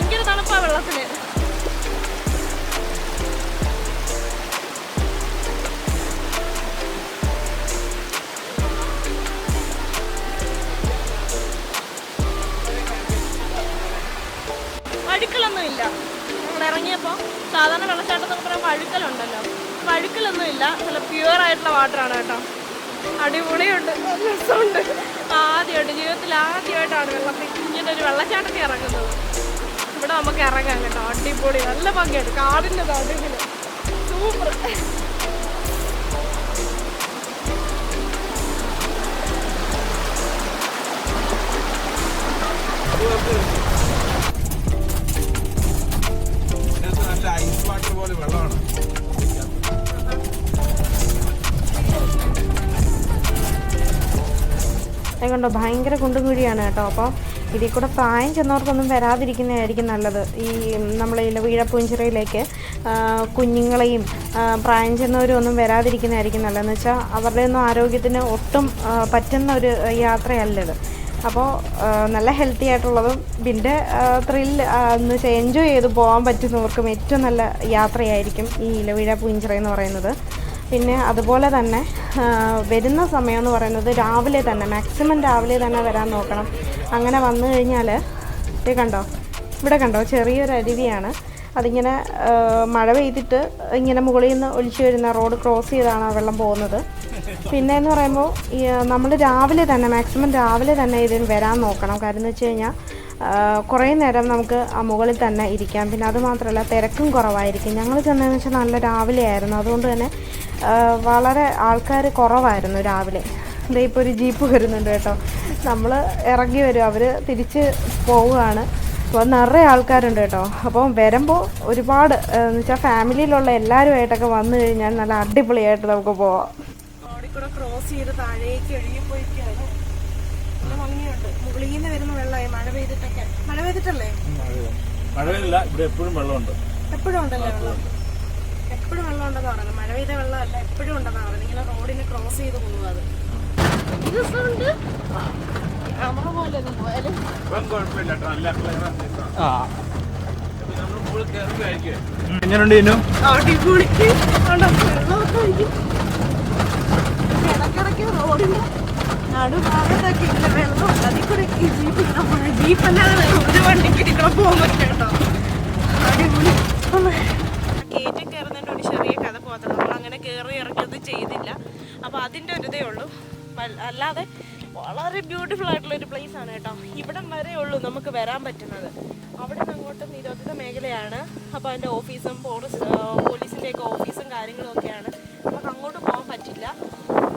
ഭയങ്കര തണുപ്പാ വെള്ളത്തിന്. വഴുക്കലൊന്നും ഇല്ല. നമ്മൾ ഇറങ്ങിയപ്പോൾ സാധാരണ വെള്ളച്ചാട്ടത്തൊക്കെ പറയുമ്പോൾ വഴുക്കലുണ്ടല്ലോ, വഴുക്കലൊന്നും ഇല്ല. നല്ല പ്യുവർ ആയിട്ടുള്ള വാട്ടറാണ് കേട്ടോ. അടിപൊളിയുണ്ട്, നല്ല രസമുണ്ട്. ആദ്യമായിട്ട് ജീവിതത്തിൽ ആദ്യമായിട്ടാണ് വെള്ളത്തിൽ ഇങ്ങനെ ഒരു വെള്ളച്ചാട്ടത്തിൽ ഇറങ്ങുന്നത്. ഇവിടെ നമുക്ക് ഇറങ്ങാം കേട്ടോ. അടിപൊളി, നല്ല ഭംഗിയുണ്ട്. കാടിൻ്റെ നടുവിൽ സൂപ്പർ. ഐസ് വാട്ടർ പോലെ വെള്ളമാണ്. അതുകൊണ്ടോ ഭയങ്കര കുണ്ടും കുഴിയാണ് കേട്ടോ. അപ്പോൾ ഇതിൽ കൂടെ പ്രായം ചെന്നവർക്കൊന്നും വരാതിരിക്കുന്നതായിരിക്കും നല്ലത്. ഈ നമ്മൾ ഇലവീഴാപ്പൂഞ്ചിറയിലേക്ക് കുഞ്ഞുങ്ങളെയും പ്രായം ചെന്നവരും ഒന്നും വരാതിരിക്കുന്നതായിരിക്കും നല്ലതെന്ന് വെച്ചാൽ അവരുടെ ഒന്നും ആരോഗ്യത്തിന് ഒട്ടും പറ്റുന്ന ഒരു യാത്രയല്ലത്. അപ്പോൾ നല്ല ഹെൽത്തി ആയിട്ടുള്ളതും പിന്നെ ത്രില്ല് എന്ന് വെച്ചാൽ എൻജോയ് ചെയ്ത് പോകാൻ പറ്റുന്നവർക്കും ഏറ്റവും നല്ല യാത്രയായിരിക്കും ഈ ഇലവീഴാപ്പൂഞ്ചിറ എന്ന് പറയുന്നത്. പിന്നെ അതുപോലെ തന്നെ വരുന്ന സമയം എന്ന് പറയുന്നത് രാവിലെ തന്നെ, മാക്സിമം രാവിലെ തന്നെ വരാൻ നോക്കണം. അങ്ങനെ വന്നു കഴിഞ്ഞാൽ ഇവിടെ കണ്ടോ ചെറിയൊരു അരുവിയാണ്. അതിങ്ങനെ മഴ പെയ്തിട്ട് ഇങ്ങനെ മുകളിൽ നിന്ന് ഒലിച്ചു വരുന്ന റോഡ് ക്രോസ് ചെയ്താണ് വെള്ളം പോകുന്നത്. പിന്നെ എന്ന് പറയുമ്പോൾ നമ്മൾ രാവിലെ തന്നെ, മാക്സിമം രാവിലെ തന്നെ ഇതിന് വരാൻ നോക്കണം. കാര്യം എന്ന് വെച്ച് കഴിഞ്ഞാൽ കുറേ നേരം നമുക്ക് ആ മുകളിൽ തന്നെ ഇരിക്കാം. പിന്നെ അതുമാത്രമല്ല തിരക്കും കുറവായിരിക്കും. ഞങ്ങൾ ചെന്നതെന്ന് വെച്ചാൽ നല്ല രാവിലെ ആയിരുന്നു. അതുകൊണ്ട് തന്നെ വളരെ ആൾക്കാർ കുറവായിരുന്നു രാവിലെ. ഇതേ ഇപ്പോൾ ഒരു ജീപ്പ് വരുന്നുണ്ട് കേട്ടോ. നമ്മൾ ഇറങ്ങി വരും, അവർ തിരിച്ച് പോവുകയാണ്. അപ്പോൾ നിറയെ ആൾക്കാരുണ്ട് കേട്ടോ. അപ്പം വരുമ്പോൾ ഒരുപാട് എന്ന് വെച്ചാൽ ഫാമിലിയിലുള്ള എല്ലാവരുമായിട്ടൊക്കെ വന്നു കഴിഞ്ഞാൽ നല്ല അടിപൊളിയായിട്ട് നമുക്ക് പോവാം. റോഡിൽ കൂടെ ക്രോസ് ചെയ്ത് താഴേക്ക് ഒഴുകിപ്പോയിക്കാണ്. നല്ല ഭംഗിയുണ്ട്. മുകളിൽ നിന്ന് വരുന്ന വെള്ളമായി മഴ പെയ്തിട്ടൊക്കെ. മഴ പെയ്തിട്ടല്ലേ? മഴയില്ല, ഇവിടെ എപ്പോഴും വെള്ളമുണ്ട്. എപ്പോഴും ഉണ്ടല്ലേ വെള്ളം? എപ്പോഴും വെള്ളം ഉണ്ടെന്ന് പറയുന്നത്. മഴ പെയ്ത വെള്ളമല്ല, എപ്പോഴും ഉണ്ടെന്ന് പറയുന്നത്. ഇങ്ങനെ റോഡിന് ക്രോസ് ചെയ്ത് പോകുന്നത്. അത് രസമുണ്ട്. ക്യാമറ പോലെ ഒന്നും പോയാലും എങ്ങനെയുണ്ട് ഇന്നു? അടിപൊളി. ഇടക്കിടക്ക് റോഡിന് നടുഭാഗത്തൊക്കെ ഇല്ല വെള്ളമുണ്ട്. അതിൽ കൂടെ ജീപ്പല്ലാതെ ഒരു വണ്ടിക്ക് ഇവിടെ പോകാൻ പറ്റും കേട്ടോ. അടിപൊളി. കയറ്റം കയറുന്നതിൻ്റെ ഒരു ചെറിയ കഥ പോകാത്ത, നമ്മളങ്ങനെ കയറി ഇറക്കിയൊന്നും ചെയ്തില്ല. അപ്പോൾ അതിൻ്റെ ഒരു ഇതേ ഉള്ളൂ. അല്ലാതെ വളരെ ബ്യൂട്ടിഫുൾ ആയിട്ടുള്ളൊരു പ്ലേസ് ആണ് കേട്ടോ. ഇവിടം വരെ ഉള്ളൂ നമുക്ക് വരാൻ പറ്റുന്നത്. അവിടെ നിന്ന് അങ്ങോട്ട് നിരോധിത മേഖലയാണ്. അപ്പോൾ അതിൻ്റെ ഓഫീസും പോലീസിൻ്റെയൊക്കെ ഓഫീസും കാര്യങ്ങളും ഒക്കെയാണ്. നമുക്ക് അങ്ങോട്ട് പോകാൻ പറ്റില്ല.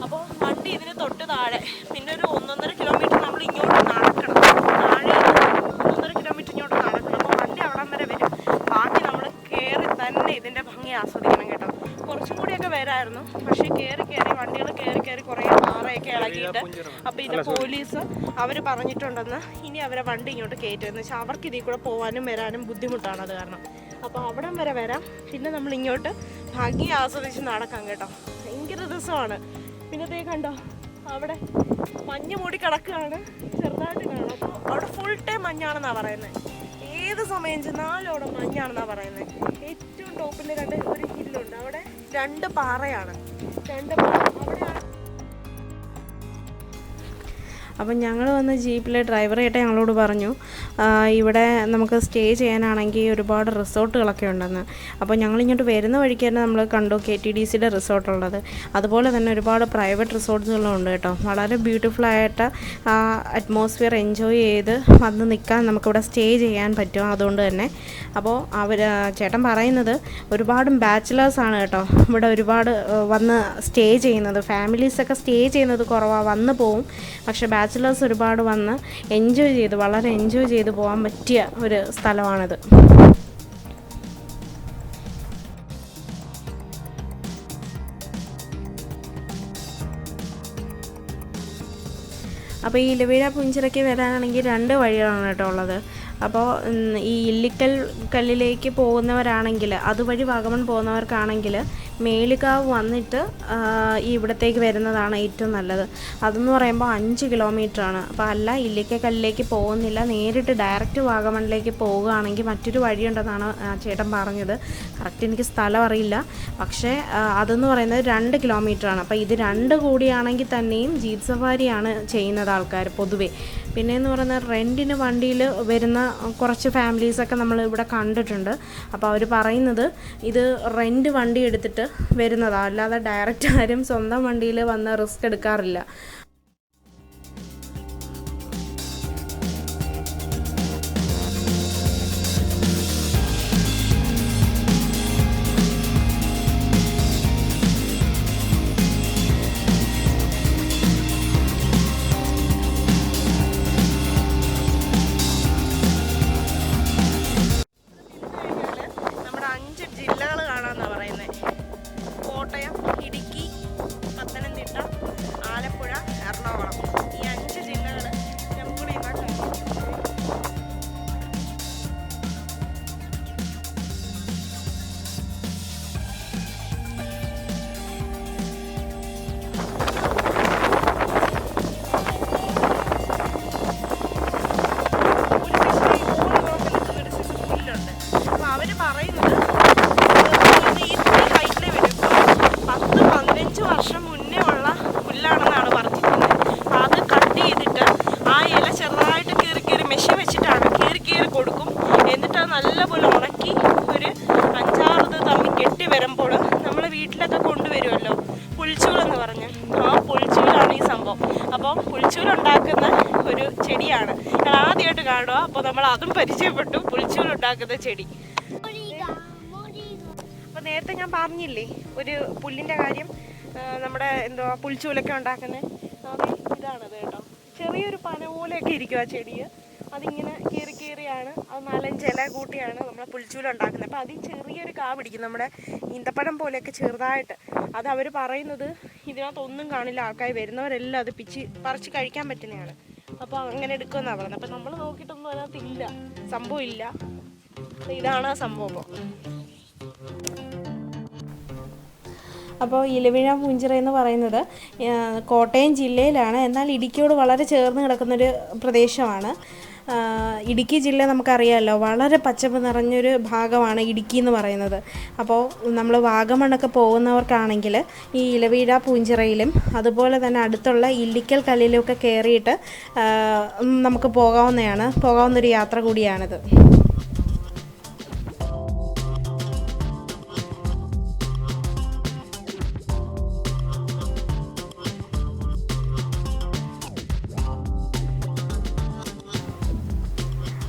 അപ്പോൾ വണ്ടി ഇതിന് തൊട്ട് താഴെ, പിന്നെ ഒരു 1.5 കിലോമീറ്റർ നമ്മൾ ഇങ്ങോട്ട് നടക്കണം. താഴെ 1.5 കിലോമീറ്റർ ഇങ്ങോട്ട് നടക്കണം. അപ്പോൾ വണ്ടി അവിടം വരെ വരും. ബാക്കി നമ്മൾ കയറി തന്നെ ഇതിൻ്റെ ഭംഗി ആസ്വദിക്കണം കേട്ടോ. കുറച്ചും കൂടിയൊക്കെ വരായിരുന്നു, പക്ഷേ വണ്ടികൾ കയറി കുറേ പാറയൊക്കെ ഇളകിയിട്ട് അപ്പോൾ ഇതിൻ്റെ പോലീസ് അവർ പറഞ്ഞിട്ടുണ്ടെന്ന് ഇനി അവരെ വണ്ടി ഇങ്ങോട്ട് കയറ്റുമെന്ന് വെച്ചാൽ അവർക്ക് ഇതിൽ കൂടെ പോകാനും വരാനും ബുദ്ധിമുട്ടാണ്. അത് കാരണം അപ്പോൾ അവിടം വരെ വരാം. പിന്നെ നമ്മൾ ഇങ്ങോട്ട് ഭംഗി ആസ്വദിച്ച് നടക്കാം കേട്ടോ. ഭയങ്കര രസമാണ്. പിന്നെ കണ്ടോ അവിടെ മഞ്ഞ് മൂടി കിടക്കുകയാണ്, ചെറുതായിട്ട് കാണാം. അപ്പോൾ അവിടെ ഫുൾ ടൈം മഞ്ഞാണെന്നാണ് പറയുന്നത്. ഏത് സമയം ചെന്നാലും അവിടെ മഞ്ഞാണെന്നാണ് പറയുന്നത്. ഏറ്റവും ടോപ്പിൽ ഒരു ഹില്ലുണ്ട്, അവിടെ 2 പാറയാണ്. 2 പാറ അവിടെയാണ്. അപ്പം ഞങ്ങൾ വന്ന് ജീപ്പിലെ ഡ്രൈവറായിട്ട് ഞങ്ങളോട് പറഞ്ഞു ഇവിടെ നമുക്ക് സ്റ്റേ ചെയ്യാനാണെങ്കിൽ ഒരുപാട് റിസോർട്ടുകളൊക്കെ ഉണ്ടെന്ന്. അപ്പോൾ ഞങ്ങളിങ്ങോട്ട് വരുന്ന വഴിക്ക് തന്നെ നമ്മൾ കണ്ടു KTDCയുടെ റിസോർട്ടുള്ളത്. അതുപോലെ തന്നെ ഒരുപാട് പ്രൈവറ്റ് റിസോർട്ട്സുകളും ഉണ്ട് കേട്ടോ. വളരെ ബ്യൂട്ടിഫുള്ളായിട്ട് അറ്റ്മോസ്ഫിയർ എൻജോയ് ചെയ്ത് വന്ന് നിൽക്കാൻ നമുക്കിവിടെ സ്റ്റേ ചെയ്യാൻ പറ്റും. അതുകൊണ്ട് തന്നെ അപ്പോൾ ചേട്ടൻ പറയുന്നത് ഒരുപാട് ബാച്ചിലേഴ്സാണ് കേട്ടോ ഇവിടെ ഒരുപാട് വന്ന് സ്റ്റേ ചെയ്യുന്നത്. ഫാമിലീസൊക്കെ സ്റ്റേ ചെയ്യുന്നത് കുറവാണ്, വന്ന് പോവും. പക്ഷേ ബാച്ചിലേഴ്സ് ഒരുപാട് വന്ന് എൻജോയ് ചെയ്ത്, വളരെ എൻജോയ് ചെയ്ത് പോകാൻ പറ്റിയ ഒരു സ്ഥലമാണിത്. അപ്പോൾ ഈ ഇലവീഴാപ്പൂഞ്ചിറയ്ക്ക് വരാനാണെങ്കിൽ 2 വഴികളാണ് കേട്ടോ ഉള്ളത്. അപ്പോൾ ഈ ഇല്ലിക്കൽ കല്ലിലേക്ക് പോകുന്നവരാണെങ്കിൽ, അതുവഴി വാഗമൺ പോകുന്നവർക്കാണെങ്കിൽ മേലുകാവ് വന്നിട്ട് ഈ ഇവിടത്തേക്ക് വരുന്നതാണ് ഏറ്റവും നല്ലത്. അതെന്ന് പറയുമ്പോൾ 5 കിലോമീറ്ററാണ്. അപ്പോൾ അല്ല ഇല്ലിക്കൽ കല്ലിലേക്ക് പോകുന്നില്ല, നേരിട്ട് ഡയറക്റ്റ് വാഗമണിലേക്ക് പോവുകയാണെങ്കിൽ മറ്റൊരു വഴിയുണ്ടെന്നാണ് ചേട്ടൻ പറഞ്ഞത്. കറക്റ്റ് എനിക്ക് സ്ഥലം അറിയില്ല, പക്ഷേ അതെന്ന് പറയുന്നത് 2 കിലോമീറ്ററാണ്. അപ്പോൾ ഇത് 2 കൂടിയാണെങ്കിൽ തന്നെയും ജീപ്പ് സഫാരിയാണ് ചെയ്യുന്നത് ആൾക്കാർ പൊതുവേ. പിന്നെയെന്ന് പറയുന്നത് റെൻറ്റിന് വണ്ടിയിൽ വരുന്ന കുറച്ച് ഫാമിലീസൊക്കെ നമ്മൾ ഇവിടെ കണ്ടിട്ടുണ്ട്. അപ്പോൾ അവർ പറയുന്നത് ഇത് റെൻറ്റ് വണ്ടി എടുത്തിട്ട് വരുന്നതാണ്, അല്ലാതെ ഡയറക്റ്റ് ആരും സ്വന്തം വണ്ടിയിൽ വന്ന് റിസ്ക് എടുക്കാറില്ല. കോട്ടയം, ഇടുക്കി, പത്തനംതിട്ട, ആലപ്പുഴ, എറണാകുളം, ഈ 5 ജില്ലകൾ നമുക്കിവിടെ ഇങ്ങോട്ട്. അപ്പോൾ അവർ പറയുന്നത് വർഷം മുന്നേ ഉള്ള പുല്ലാണെന്നാണ് പറഞ്ഞിരിക്കുന്നത്. അപ്പോൾ അത് കട്ട് ചെയ്തിട്ട് ആ ഇല ചെറുതായിട്ട് കീറി മെഷീൻ വെച്ചിട്ടാണ് കീറി കൊടുക്കും. എന്നിട്ട് അത് നല്ലപോലെ ഉണക്കി ഒരു 5-6 തമ്മിൽ കെട്ടി വരുമ്പോൾ നമ്മൾ വീട്ടിലൊക്കെ കൊണ്ടുവരുമല്ലോ പുൽച്ചൂലെന്ന് പറഞ്ഞ്, ആ പുൽച്ചൂലാണ് ഈ സംഭവം. അപ്പോൾ പുൽച്ചൂലുണ്ടാക്കുന്ന ഒരു ചെടിയാണ് ഞാൻ ആദ്യമായിട്ട് കാണുക. അപ്പോൾ നമ്മൾ അതും പരിചയപ്പെട്ടു, പുൽച്ചൂലുണ്ടാക്കുന്ന ചെടി. അപ്പോൾ നേരത്തെ ഞാൻ പറഞ്ഞില്ലേ ഒരു പുല്ലിൻ്റെ കാര്യം, നമ്മുടെ എന്തുവാ പുൽച്ചൂലൊക്കെ ഉണ്ടാക്കുന്നത്, അത് ഇതാണത് കേട്ടോ. ചെറിയൊരു പന പോലെയൊക്കെ ഇരിക്കും ആ ചെടി. അതിങ്ങനെ കീറിയാണ്, അത് 4-5 ഇല കൂട്ടിയാണ് നമ്മൾ പുൽച്ചൂല ഉണ്ടാക്കുന്നത്. അപ്പോൾ അതിൽ ചെറിയൊരു കാ പിടിക്കും, നമ്മുടെ ഈന്തപ്പഴം പോലെയൊക്കെ ചെറുതായിട്ട്. അത് അവർ പറയുന്നത് ഇതിനകത്തൊന്നും കാണില്ല, ആൾക്കാർ വരുന്നവരെല്ലാം അത് പറിച്ച് കഴിക്കാൻ പറ്റുന്നതാണ്. അപ്പോൾ അങ്ങനെ എടുക്കുമെന്നാണ് പറയുന്നത്. അപ്പോൾ നമ്മൾ നോക്കിയിട്ടൊന്നും അതിനകത്തില്ല, സംഭവം ഇല്ല. ഇതാണ് ആ സംഭവം. അപ്പോൾ ഇലവിഴ പൂഞ്ചിറ എന്ന് പറയുന്നത് കോട്ടയം ജില്ലയിലാണ്, എന്നാൽ ഇടുക്കിയോട് വളരെ ചേർന്ന് കിടക്കുന്നൊരു പ്രദേശമാണ്. ഇടുക്കി ജില്ല നമുക്കറിയാമല്ലോ, വളരെ പച്ചപ്പ് നിറഞ്ഞൊരു ഭാഗമാണ് ഇടുക്കി എന്ന് പറയുന്നത്. അപ്പോൾ നമ്മൾ വാഗമണ്ണൊക്കെ പോകുന്നവർക്കാണെങ്കിൽ ഈ ഇലവീഴ പൂഞ്ചിറയിലും അതുപോലെ തന്നെ അടുത്തുള്ള ഇല്ലിക്കൽ കല്ലിലുമൊക്കെ കയറിയിട്ട് നമുക്ക് പോകാവുന്നൊരു യാത്ര കൂടിയാണിത്.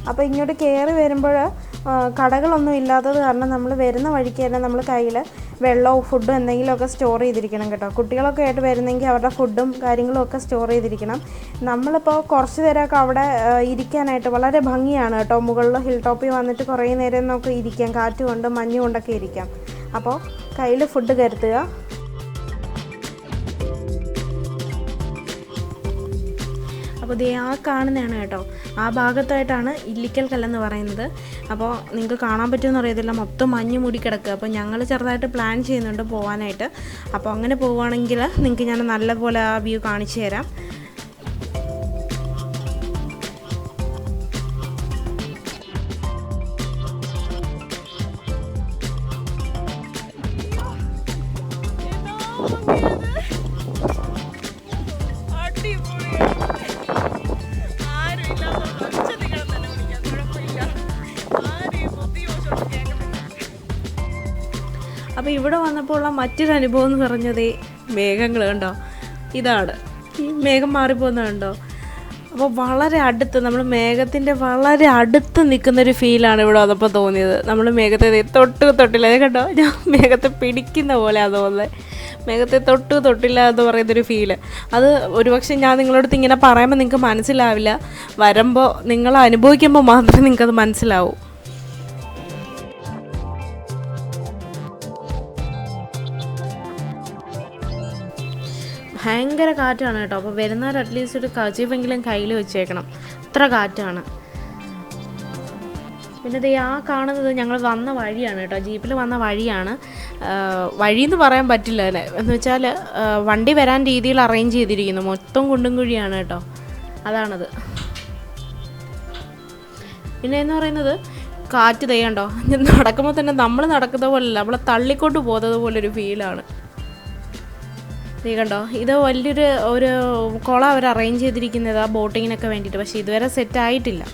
അപ്പോൾ ഇങ്ങോട്ട് കയറി വരുമ്പോൾ കടകളൊന്നും ഇല്ലാത്തത് കാരണം നമ്മൾ വരുന്ന വഴിക്ക് തന്നെ നമ്മൾ കയ്യിൽ വെള്ളവും ഫുഡും എന്തെങ്കിലുമൊക്കെ സ്റ്റോർ ചെയ്തിരിക്കണം കേട്ടോ. കുട്ടികളൊക്കെ ആയിട്ട് വരുന്നെങ്കിൽ അവരുടെ ഫുഡും കാര്യങ്ങളും ഒക്കെ സ്റ്റോർ ചെയ്തിരിക്കണം. നമ്മളിപ്പോൾ കുറച്ച് നേരമൊക്കെ അവിടെ ഇരിക്കാനായിട്ട് വളരെ ഭംഗിയാണ് കേട്ടോ. മുകളിൽ ഹിൽ ടോപ്പിൽ വന്നിട്ട് കുറേ നേരം നമുക്ക് ഇരിക്കാം, കാറ്റ് കൊണ്ട് മഞ്ഞ് കൊണ്ടൊക്കെ ഇരിക്കാം. അപ്പോൾ കയ്യിൽ ഫുഡ് കരുതുക. അപ്പോൾ ദേ ആ കാണുന്നതാണ് കേട്ടോ, ആ ഭാഗത്തായിട്ടാണ് ഇല്ലിക്കൽ കല്ലെന്ന് പറയുന്നത്. അപ്പോൾ നിങ്ങൾക്ക് കാണാൻ പറ്റുമെന്ന് അറിയത്തില്ല, മൊത്തം മഞ്ഞ് മൂടി കിടക്കുക. അപ്പോൾ ഞങ്ങൾ ചെറുതായിട്ട് പ്ലാൻ ചെയ്യുന്നുണ്ട് പോകാനായിട്ട്. അപ്പോൾ അങ്ങനെ പോവുകയാണെങ്കിൽ നിങ്ങൾക്ക് ഞാൻ നല്ലപോലെ ആ വ്യൂ കാണിച്ചു തരാം. അപ്പോൾ ഇവിടെ വന്നപ്പോൾ ഉള്ള മറ്റൊരു അനുഭവം എന്ന് പറഞ്ഞത് മേഘങ്ങൾ കണ്ടോ, ഇതാണ് ഈ മേഘം മാറിപ്പോകുന്നത് കണ്ടോ. അപ്പോൾ വളരെ അടുത്ത്, നമ്മൾ മേഘത്തിൻ്റെ വളരെ അടുത്ത് നിൽക്കുന്നൊരു ഫീലാണ് ഇവിടെ വന്നപ്പോൾ തോന്നിയത്. നമ്മൾ മേഘത്തെ തൊട്ടില്ല, കണ്ടോ, ഞാൻ മേഘത്തെ പിടിക്കുന്ന പോലെയാണ് തോന്നുന്നത്. മേഘത്തെ തൊട്ടില്ല എന്ന് പറയുന്നൊരു ഫീല്. അത് ഒരുപക്ഷെ ഞാൻ നിങ്ങളടുത്ത് ഇങ്ങനെ പറയുമ്പോൾ നിങ്ങൾക്ക് മനസ്സിലാവില്ല, വരുമ്പോൾ നിങ്ങൾ അനുഭവിക്കുമ്പോൾ മാത്രമേ നിങ്ങൾക്കത് മനസ്സിലാവൂ. ഭയങ്കര കാറ്റാണ് കേട്ടോ. അപ്പോൾ വരുന്നവർ അറ്റ്ലീസ്റ്റ് ഒരു കർച്ചീഫെങ്കിലും കയ്യിൽ വെച്ചേക്കണം, അത്ര കാറ്റാണ്. പിന്നെ ദേ ആ കാണുന്നത് ഞങ്ങൾ വന്ന വഴിയാണ് കേട്ടോ, ജീപ്പിൽ വന്ന വഴിയാണ്. വഴിയെന്ന് പറയാൻ പറ്റില്ല അല്ലേ, എന്ന് വെച്ചാൽ വണ്ടി വരാൻ രീതിയിൽ അറേഞ്ച് ചെയ്തിരിക്കുന്നു. മൊത്തം കുണ്ടും കുഴിയാണ് കേട്ടോ, അതാണത്. പിന്നെ എന്ന് പറയുന്നത് കാറ്റ് തെയ്യണ്ടോ, നടക്കുമ്പോൾ തന്നെ നമ്മൾ നടക്കുന്ന പോലെയല്ല, നമ്മളെ തള്ളിക്കൊണ്ട് പോകുന്നത് പോലൊരു ഫീലാണ്. നീ കണ്ടോ, ഇത് വലിയൊരു കുളം അവർ അറേഞ്ച് ചെയ്തിരിക്കുന്നത് ആ ബോട്ടിങ്ങിനൊക്കെ വേണ്ടിയിട്ട്. പക്ഷേ ഇതുവരെ സെറ്റ് ആയിട്ടില്ല.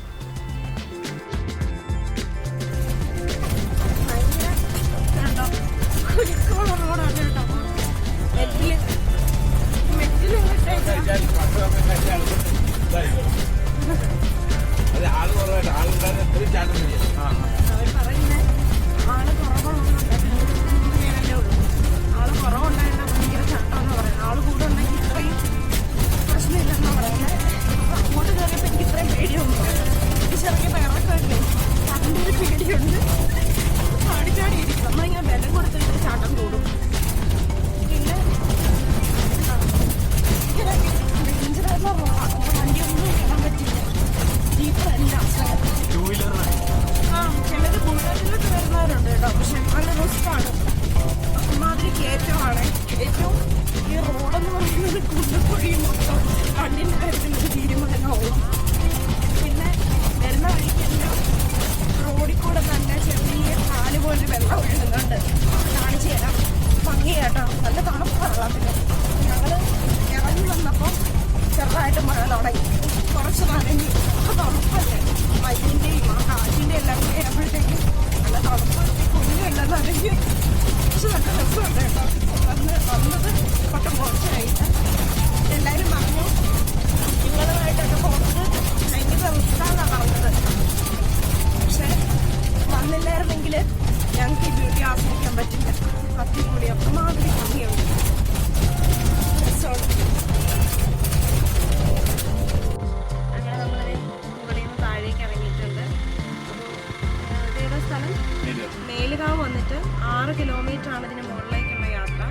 മേലുകാവ് വന്നിട്ട് 6 കിലോമീറ്ററാണ് ഇതിന് മുകളിലേക്കുള്ള യാത്ര.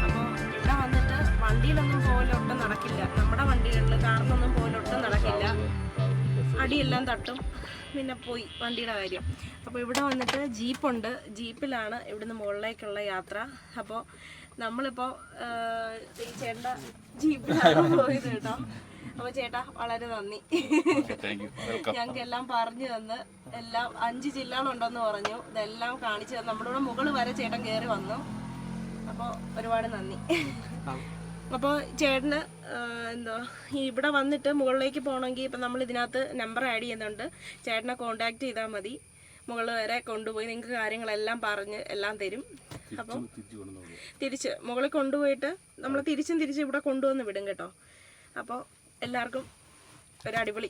അപ്പോൾ ഇവിടെ വന്നിട്ട് വണ്ടിയിലൊന്നും പോലൊട്ടും നടക്കില്ല, നമ്മുടെ വണ്ടികളിൽ കാറിനൊന്നും പോലൊട്ടും നടക്കില്ല, അടിയെല്ലാം തട്ടും, പിന്നെ പോയി വണ്ടിയുടെ കാര്യം. അപ്പോൾ ഇവിടെ വന്നിട്ട് ജീപ്പുണ്ട്, ജീപ്പിലാണ് ഇവിടുന്ന് മുകളിലേക്കുള്ള യാത്ര. അപ്പോൾ നമ്മളിപ്പോൾ ഈ ചേട്ടൻ്റെ ജീപ്പിലാണ് പോയത് കേട്ടോ. അപ്പോൾ ചേട്ടാ വളരെ നന്ദി, ഞങ്ങൾക്ക് എല്ലാം പറഞ്ഞു തന്ന്, എല്ലാം 5 ജില്ലകളുണ്ടെന്ന് പറഞ്ഞു, ഇതെല്ലാം കാണിച്ചു തന്നു. നമ്മുടെ ഇവിടെ മുകളിൽ വരെ ചേട്ടൻ കയറി വന്നു. അപ്പോൾ ഒരുപാട് നന്ദി. അപ്പോൾ ചേട്ടന് എന്തോ ഇവിടെ വന്നിട്ട് മുകളിലേക്ക് പോകണമെങ്കിൽ ഇപ്പം നമ്മൾ ഇതിനകത്ത് നമ്പർ ആഡ് ചെയ്യുന്നുണ്ട്, ചേട്ടനെ കോണ്ടാക്ട് ചെയ്താൽ മതി. മുകളിൽ വരെ കൊണ്ടുപോയി നിങ്ങൾക്ക് കാര്യങ്ങളെല്ലാം പറഞ്ഞ് എല്ലാം തരും. അപ്പം തിരിച്ച് മുകളിൽ കൊണ്ടുപോയിട്ട് നമ്മൾ തിരിച്ചും ഇവിടെ കൊണ്ടുവന്ന് വിടും കേട്ടോ. അപ്പോൾ എല്ലാവർക്കും ഒരു അടിപൊളി